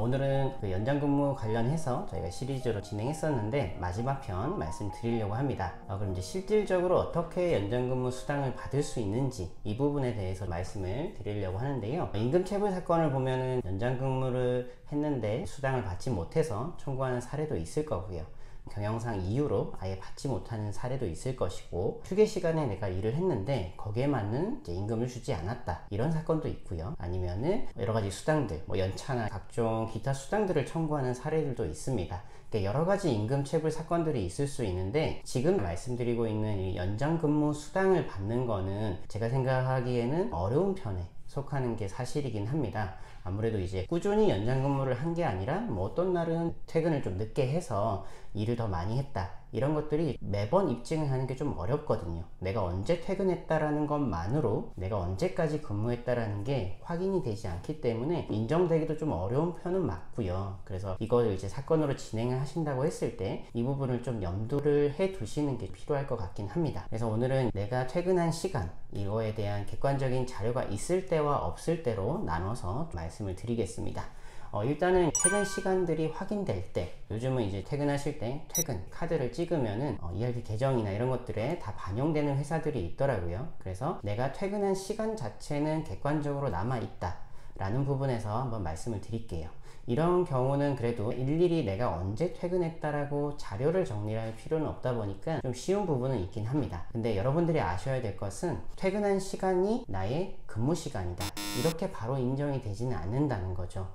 오늘은 그 연장근무 관련해서 저희가 시리즈로 진행했었는데 마지막 편 말씀드리려고 합니다. 그럼 이제 실질적으로 어떻게 연장근무 수당을 받을 수 있는지 이 부분에 대해서 말씀을 드리려고 하는데요. 임금체불 사건을 보면은 연장근무를 했는데 수당을 받지 못해서 청구하는 사례도 있을 거고요. 경영상 이유로 아예 받지 못하는 사례도 있을 것이고, 휴게 시간에 내가 일을 했는데 거기에 맞는 이제 임금을 주지 않았다, 이런 사건도 있고요. 아니면은 여러 가지 수당들, 연차나 각종 기타 수당들을 청구하는 사례들도 있습니다. 그러니까 여러 가지 임금 체불 사건들이 있을 수 있는데, 지금 말씀드리고 있는 이 연장근무 수당을 받는 거는 제가 생각하기에는 어려운 편에 속하는 게 사실이긴 합니다. 아무래도 이제 꾸준히 연장근무를 한 게 아니라 어떤 날은 퇴근을 좀 늦게 해서 일을 더 많이 했다, 이런 것들이 매번 입증을 하는 게 좀 어렵거든요. 내가 언제 퇴근했다라는 것만으로 내가 언제까지 근무했다라는 게 확인이 되지 않기 때문에 인정되기도 좀 어려운 편은 맞고요. 그래서 이걸 이제 사건으로 진행을 하신다고 했을 때 이 부분을 좀 염두를 해 두시는 게 필요할 것 같긴 합니다. 그래서 오늘은 내가 퇴근한 시간, 이거에 대한 객관적인 자료가 있을 때와 없을 때로 나눠서 말씀을 드리겠습니다. 일단은 퇴근 시간들이 확인될 때, 요즘은 이제 퇴근하실 때 퇴근 카드를 찍으면은 ERP 계정이나 이런 것들에 다 반영되는 회사들이 있더라고요. 그래서 내가 퇴근한 시간 자체는 객관적으로 남아있다 라는 부분에서 한번 말씀을 드릴게요. 이런 경우는 그래도 일일이 내가 언제 퇴근했다라고 자료를 정리할 필요는 없다 보니까 좀 쉬운 부분은 있긴 합니다. 근데 여러분들이 아셔야 될 것은 퇴근한 시간이 나의 근무 시간이다, 이렇게 바로 인정이 되지는 않는다는 거죠.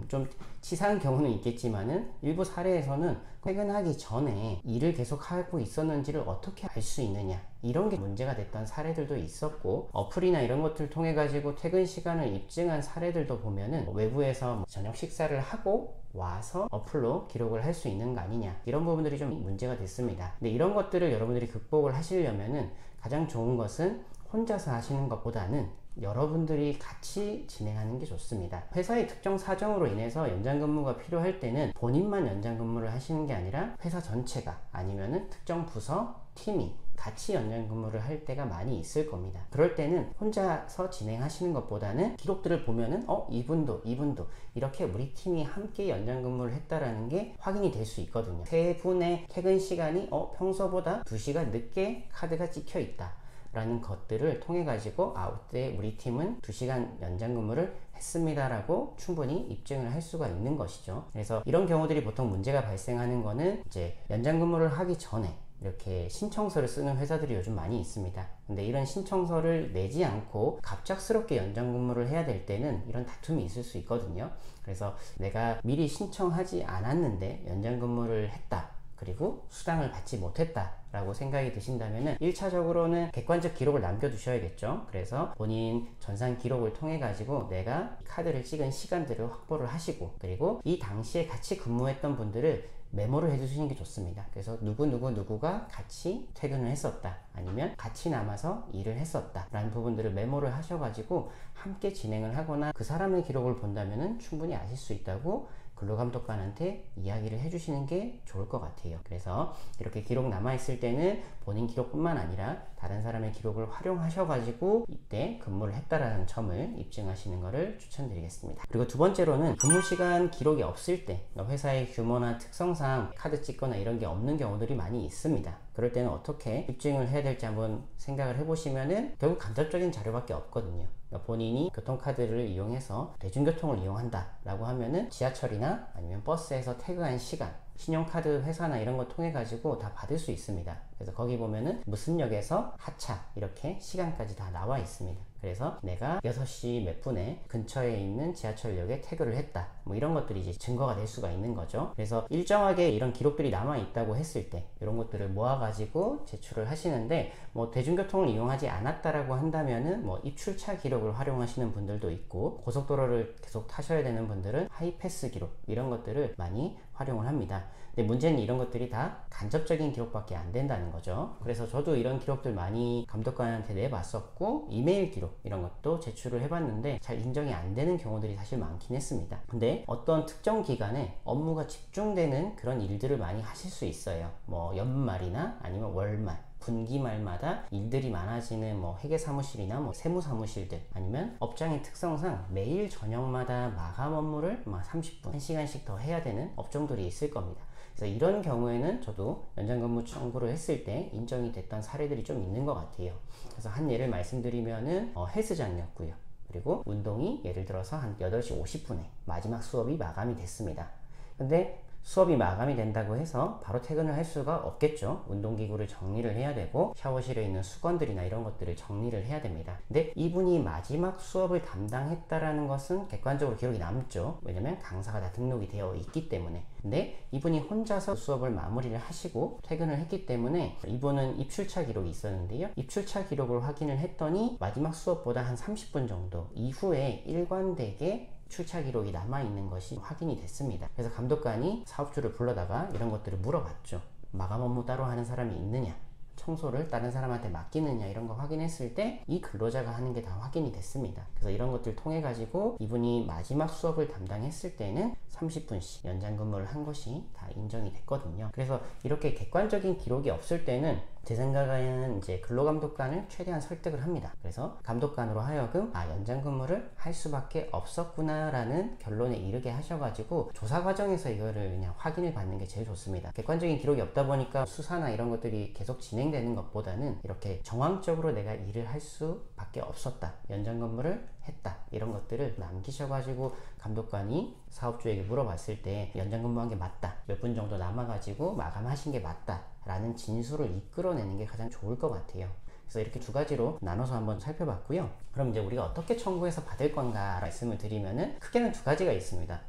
좀 치사한 경우는 있겠지만은 일부 사례에서는 퇴근하기 전에 일을 계속 하고 있었는지를 어떻게 알 수 있느냐, 이런 게 문제가 됐던 사례들도 있었고, 어플이나 이런 것들을 통해 가지고 퇴근 시간을 입증한 사례들도 보면은 외부에서 저녁 식사를 하고 와서 어플로 기록을 할 수 있는 거 아니냐, 이런 부분들이 좀 문제가 됐습니다. 근데 이런 것들을 여러분들이 극복을 하시려면은 가장 좋은 것은 혼자서 하시는 것보다는 여러분들이 같이 진행하는 게 좋습니다. 회사의 특정 사정으로 인해서 연장근무가 필요할 때는 본인만 연장근무를 하시는 게 아니라 회사 전체가, 아니면은 특정 부서, 팀이 같이 연장근무를 할 때가 많이 있을 겁니다. 그럴 때는 혼자서 진행하시는 것보다는 기록들을 보면은 이분도 이렇게 우리 팀이 함께 연장근무를 했다라는 게 확인이 될 수 있거든요. 세 분의 퇴근 시간이 평소보다 2시간 늦게 카드가 찍혀 있다 라는 것들을 통해 가지고 그때 우리 팀은 2시간 연장 근무를 했습니다 라고 충분히 입증을 할 수가 있는 것이죠. 그래서 이런 경우들이 보통 문제가 발생하는 거는 이제 연장 근무를 하기 전에 이렇게 신청서를 쓰는 회사들이 요즘 많이 있습니다. 근데 이런 신청서를 내지 않고 갑작스럽게 연장 근무를 해야 될 때는 이런 다툼이 있을 수 있거든요. 그래서 내가 미리 신청하지 않았는데 연장 근무를 했다, 그리고 수당을 받지 못했다 라고 생각이 드신다면 1차적으로는 객관적 기록을 남겨두셔야겠죠. 그래서 본인 전산 기록을 통해 가지고 내가 카드를 찍은 시간들을 확보를 하시고, 그리고 이 당시에 같이 근무했던 분들을 메모를 해주시는 게 좋습니다. 그래서 누구가 같이 퇴근을 했었다, 아니면 같이 남아서 일을 했었다 라는 부분들을 메모를 하셔가지고 함께 진행을 하거나 그 사람의 기록을 본다면 충분히 아실 수 있다고 근로감독관한테 이야기를 해주시는 게 좋을 것 같아요. 그래서 이렇게 기록 남아있을 때는 본인 기록뿐만 아니라 다른 사람의 기록을 활용하셔가지고 이때 근무를 했다라는 점을 입증하시는 것을 추천드리겠습니다. 그리고 두 번째로는 근무시간 기록이 없을 때, 회사의 규모나 특성상 카드 찍거나 이런 게 없는 경우들이 많이 있습니다. 그럴 때는 어떻게 입증을 해야 될지 한번 생각을 해보시면은 결국 간접적인 자료밖에 없거든요. 본인이 교통카드를 이용해서 대중교통을 이용한다 라고 하면은 지하철이나 아니면 버스에서 태그한 시간, 신용카드 회사나 이런 거 통해 가지고 다 받을 수 있습니다. 그래서 거기 보면은 무슨 역에서 하차, 이렇게 시간까지 다 나와 있습니다. 그래서 내가 6시 몇 분에 근처에 있는 지하철역에 태그를 했다, 이런 것들이 이제 증거가 될 수가 있는 거죠. 그래서 일정하게 이런 기록들이 남아 있다고 했을 때 이런 것들을 모아 가지고 제출을 하시는데, 대중교통을 이용하지 않았다라고 한다면은 입출차 기록을 활용하시는 분들도 있고, 고속도로를 계속 타셔야 되는 분들은 하이패스 기록, 이런 것들을 많이 활용을 합니다. 근데 문제는 이런 것들이 다 간접적인 기록밖에 안 된다는 거죠. 그래서 저도 이런 기록들 많이 감독관한테 내봤었고, 이메일 기록 이런 것도 제출을 해봤는데 잘 인정이 안 되는 경우들이 사실 많긴 했습니다. 근데 어떤 특정 기간에 업무가 집중되는 그런 일들을 많이 하실 수 있어요. 연말이나 아니면 월말, 분기 말마다 일들이 많아지는 뭐 회계사무실이나 뭐 세무사무실들, 아니면 업장의 특성상 매일 저녁마다 마감 업무를 30분, 1시간씩 더 해야 되는 업종들이 있을 겁니다. 그래서 이런 경우에는 저도 연장근무 청구를 했을 때 인정이 됐던 사례들이 좀 있는 것 같아요. 그래서 한 예를 말씀드리면은 헬스장이었고요. 그리고 운동이 예를 들어서 한 8시 50분에 마지막 수업이 마감이 됐습니다. 근데 수업이 마감이 된다고 해서 바로 퇴근을 할 수가 없겠죠. 운동기구를 정리를 해야 되고 샤워실에 있는 수건들이나 이런 것들을 정리를 해야 됩니다. 근데 이분이 마지막 수업을 담당했다라는 것은 객관적으로 기록이 남죠. 왜냐면 강사가 다 등록이 되어 있기 때문에. 근데 이분이 혼자서 수업을 마무리를 하시고 퇴근을 했기 때문에 이분은 입출차 기록이 있었는데요. 입출차 기록을 확인을 했더니 마지막 수업보다 한 30분 정도 이후에 일관되게 출차 기록이 남아있는 것이 확인이 됐습니다. 그래서 감독관이 사업주를 불러다가 이런 것들을 물어봤죠. 마감 업무 따로 하는 사람이 있느냐, 청소를 다른 사람한테 맡기느냐, 이런 거 확인했을 때 이 근로자가 하는 게 다 확인이 됐습니다. 그래서 이런 것들 통해 가지고 이분이 마지막 수업을 담당했을 때는 30분씩 연장 근무를 한 것이 다 인정이 됐거든요. 그래서 이렇게 객관적인 기록이 없을 때는 제 생각에는 이제 근로감독관을 최대한 설득을 합니다. 그래서 감독관으로 하여금 연장 근무를 할 수밖에 없었구나 라는 결론에 이르게 하셔가지고 조사 과정에서 이거를 그냥 확인을 받는 게 제일 좋습니다. 객관적인 기록이 없다 보니까 수사나 이런 것들이 계속 진행되는 것보다는 이렇게 정황적으로 내가 일을 할 수밖에 없었다, 연장 근무를 했다, 이런 것들을 남기셔가지고 감독관이 사업주에게 물어봤을 때 연장 근무한 게 맞다, 몇 분 정도 남아가지고 마감하신 게 맞다 라는 진술을 이끌어내는 게 가장 좋을 것 같아요. 그래서 이렇게 두 가지로 나눠서 한번 살펴봤고요. 그럼 이제 우리가 어떻게 청구해서 받을 건가 말씀을 드리면은 크게는 두 가지가 있습니다.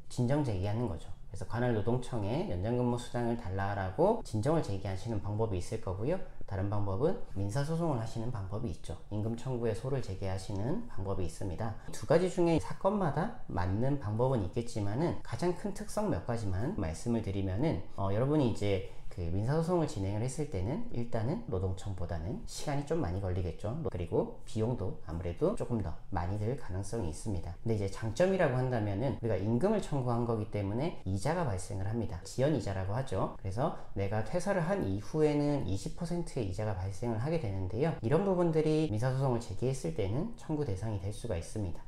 진정 제기하는 거죠. 그래서 관할 노동청에 연장근무 수당을 달라라고 진정을 제기하시는 방법이 있을 거고요. 다른 방법은 민사소송을 하시는 방법이 있죠. 임금 청구에 소를 제기하시는 방법이 있습니다. 두 가지 중에 사건마다 맞는 방법은 있겠지만은 가장 큰 특성 몇 가지만 말씀을 드리면은 여러분이 이제 그 민사소송을 진행을 했을 때는 일단은 노동청보다는 시간이 좀 많이 걸리겠죠. 그리고 비용도 아무래도 조금 더 많이 들 가능성이 있습니다. 근데 이제 장점이라고 한다면은 우리가 임금을 청구한 거기 때문에 이자가 발생을 합니다. 지연이자라고 하죠. 그래서 내가 퇴사를 한 이후에는 20%의 이자가 발생을 하게 되는데요. 이런 부분들이 민사소송을 제기했을 때는 청구 대상이 될 수가 있습니다.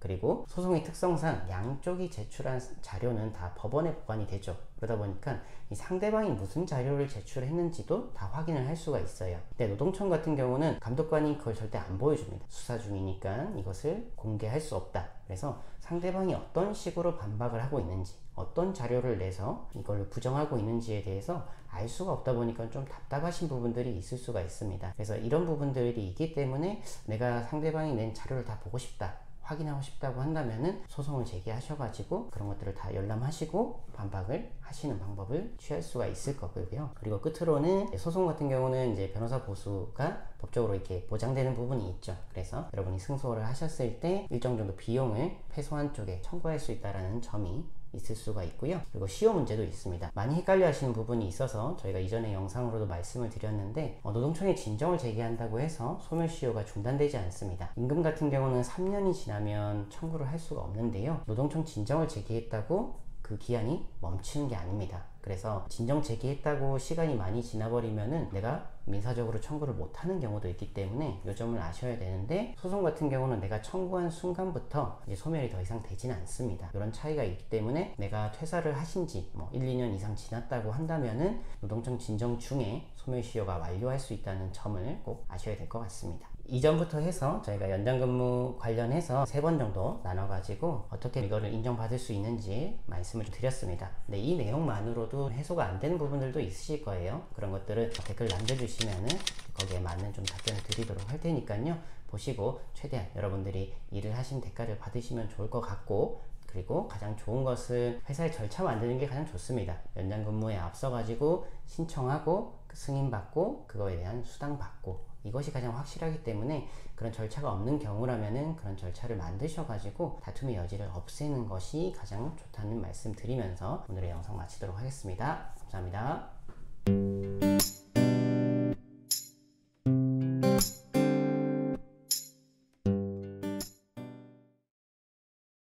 그리고 소송의 특성상 양쪽이 제출한 자료는 다 법원에 보관이 되죠. 그러다 보니까 이 상대방이 무슨 자료를 제출했는지도 다 확인을 할 수가 있어요. 근데 노동청 같은 경우는 감독관이 그걸 절대 안 보여줍니다. 수사 중이니까 이것을 공개할 수 없다. 그래서 상대방이 어떤 식으로 반박을 하고 있는지, 어떤 자료를 내서 이걸 부정하고 있는지에 대해서 알 수가 없다 보니까 좀 답답하신 부분들이 있을 수가 있습니다. 그래서 이런 부분들이 있기 때문에 내가 상대방이 낸 자료를 다 보고 싶다, 확인하고 싶다고 한다면은 소송을 제기하셔가지고 그런 것들을 다 열람하시고 반박을 하시는 방법을 취할 수가 있을 거고요. 그리고 끝으로는 소송 같은 경우는 이제 변호사 보수가 법적으로 이렇게 보장되는 부분이 있죠. 그래서 여러분이 승소를 하셨을 때 일정 정도 비용을 패소한 쪽에 청구할 수 있다는 점이 있을 수가 있고요. 그리고 시효 문제도 있습니다. 많이 헷갈려 하시는 부분이 있어서 저희가 이전에 영상으로도 말씀을 드렸는데 노동청에 진정을 제기한다고 해서 소멸시효가 중단되지 않습니다. 임금 같은 경우는 3년이 지나면 청구를 할 수가 없는데요. 노동청 진정을 제기했다고 그 기한이 멈추는 게 아닙니다. 그래서 진정 제기했다고 시간이 많이 지나버리면은 내가 민사적으로 청구를 못하는 경우도 있기 때문에 이 점을 아셔야 되는데, 소송 같은 경우는 내가 청구한 순간부터 이제 소멸이 더 이상 되지는 않습니다. 이런 차이가 있기 때문에 내가 퇴사를 하신 지 1, 2년 이상 지났다고 한다면은 노동청 진정 중에 소멸시효가 완료할 수 있다는 점을 꼭 아셔야 될 것 같습니다. 이전부터 해서 저희가 연장근무 관련해서 3번 정도 나눠가지고 어떻게 이거를 인정받을 수 있는지 말씀을 좀 드렸습니다. 근데 이 내용만으로도 해소가 안 되는 부분들도 있으실 거예요. 그런 것들을 댓글 남겨주시면은 거기에 맞는 좀 답변을 드리도록 할 테니까요. 보시고 최대한 여러분들이 일을 하신 대가를 받으시면 좋을 것 같고, 그리고 가장 좋은 것은 회사의 절차 만드는 게 가장 좋습니다. 연장근무에 앞서가지고 신청하고 승인받고 그거에 대한 수당받고, 이것이 가장 확실하기 때문에 그런 절차가 없는 경우라면은 그런 절차를 만드셔가지고 다툼의 여지를 없애는 것이 가장 좋다는 말씀 드리면서 오늘의 영상 마치도록 하겠습니다. 감사합니다.